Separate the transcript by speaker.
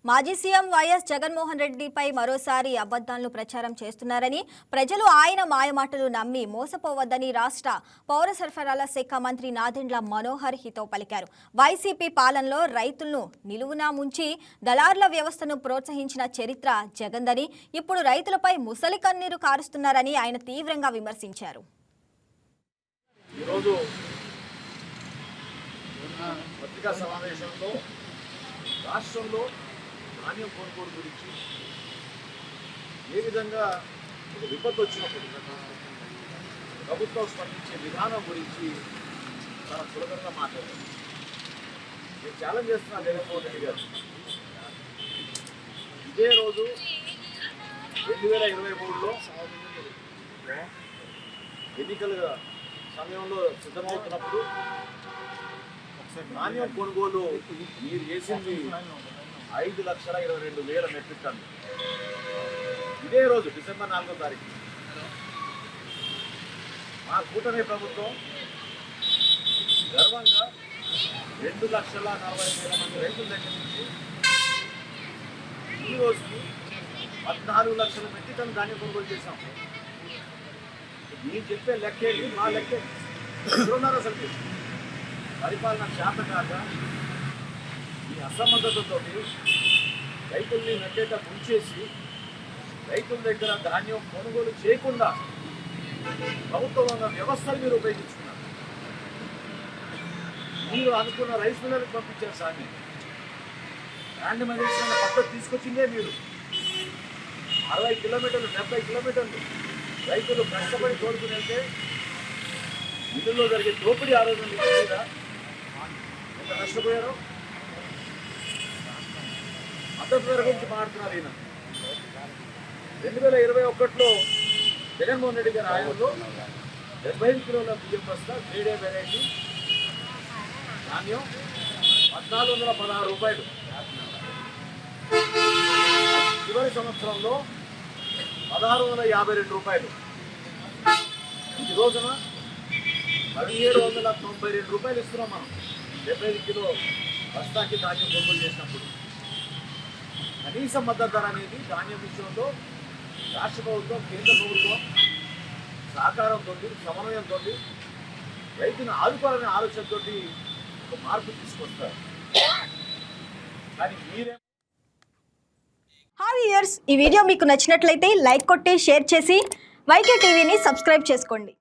Speaker 1: మాజీ CM YS Jaganmohan రెడ్డిపై మరోసారి అబద్ధాలను ప్రచారం చేస్తున్నారని, ప్రజలు ఆయన మాయమాటలు నమ్మి మోసపోవద్దని రాష్ట్ర పౌర సరఫరాల శాఖ మంత్రి నాదెండ్ల మనోహర్ హితవు పలికారు. వైసీపీ పాలనలో రైతులను నిలువునా ముంచి దళారుల వ్యవస్థను ప్రోత్సహించిన చరిత్ర జగన్దని, ఇప్పుడు రైతులపై ముసలి కన్నీరు కారుస్తున్నారని ఆయన తీవ్రంగా విమర్శించారు.
Speaker 2: పత్రికా సమావేశంలో రాష్ట్రంలో ధాన్యం కొనుగోలు గురించి ఏ విధంగా ఒక విపత్తు వచ్చినప్పుడు ప్రభుత్వం స్పందించే విధానం గురించి చాలా సులభంగా మాట్లాడారు. నేను ఛాలెంజ్ చేస్తున్నా జగన్మోహన్ రెడ్డి గారు, ఇదే రోజు 2023లో ఎన్నికల సమయంలో సిద్ధమవుతున్నప్పుడు ధాన్యం కొనుగోలు మీరు చేసింది 5,22,000 మెట్రిక్ టన్ను. ఇదే రోజు డిసెంబర్ 4వ తారీఖు మా కూటమి ప్రభుత్వం గర్వంగా 2,40,000 మంది రైతుల దగ్గర నుంచి ఈ రోజుకి 14 లక్షల మెట్రిక్ టన్ను ధాన్యం కొనుగోలు చేశాం. మీరు చెప్పే లెక్కేంటి, మా లెక్కేంటి? ఎక్కడున్నారు అసలు? పరిపాలన శాత కాక ఈ అసమర్థతతో రైతుల్ని నట్టేట ముంచేసి రైతుల దగ్గర ధాన్యం కొనుగోలు చేయకుండా ప్రభుత్వం ఉన్న వ్యవస్థను మీరు ఉపయోగించుకున్నారు. మీరు అనుకున్న రైస్ మిల్లర్కి పంపించారు సామి. ర్యాండమైజేషన్ పద్ధతి తీసుకొచ్చిందే మీరు. 60 కిలోమీటర్లు 70 కిలోమీటర్లు రైతులు కష్టపడి తోడుకుని వెళ్తే మిల్లుల్లో జరిగే దోపిడీ ఆరోగ్యం మీద ఎంత నష్టపోయారో మద్దతు ధర గురించి మాట్లాడుతున్నారు. ఈయన 2021లో జగన్మోహన్ రెడ్డి గారి హయాంలో 75 కిలోల బియ్యం బస్తా గ్రేడ్ ఏ వెరైటీ ధాన్యం 1,416 రూపాయలు. చివరి సంవత్సరంలో 1,652 రూపాయలు. ఈ రోజున 1,792 రూపాయలు ఇస్తున్నాం మనం 75 కిలో బస్తాకి ధాన్యం కొనుగోలు చేసినప్పుడు. కనీస మద్దతు ధర అనేది ధాన్యం విషయంలో రాష్ట్ర ప్రభుత్వం, కేంద్ర ప్రభుత్వం సహకారంతో, సమన్వయంతో రైతును ఆదుకోవాలనే ఆలోచనతో ఒక మార్పు తీసుకొస్తారు. కానీ మీరే
Speaker 1: ఈ వీడియో మీకు నచ్చినట్లయితే లైక్ కొట్టి షేర్ చేసి వైకే టీవీని సబ్స్క్రైబ్ చేసుకోండి.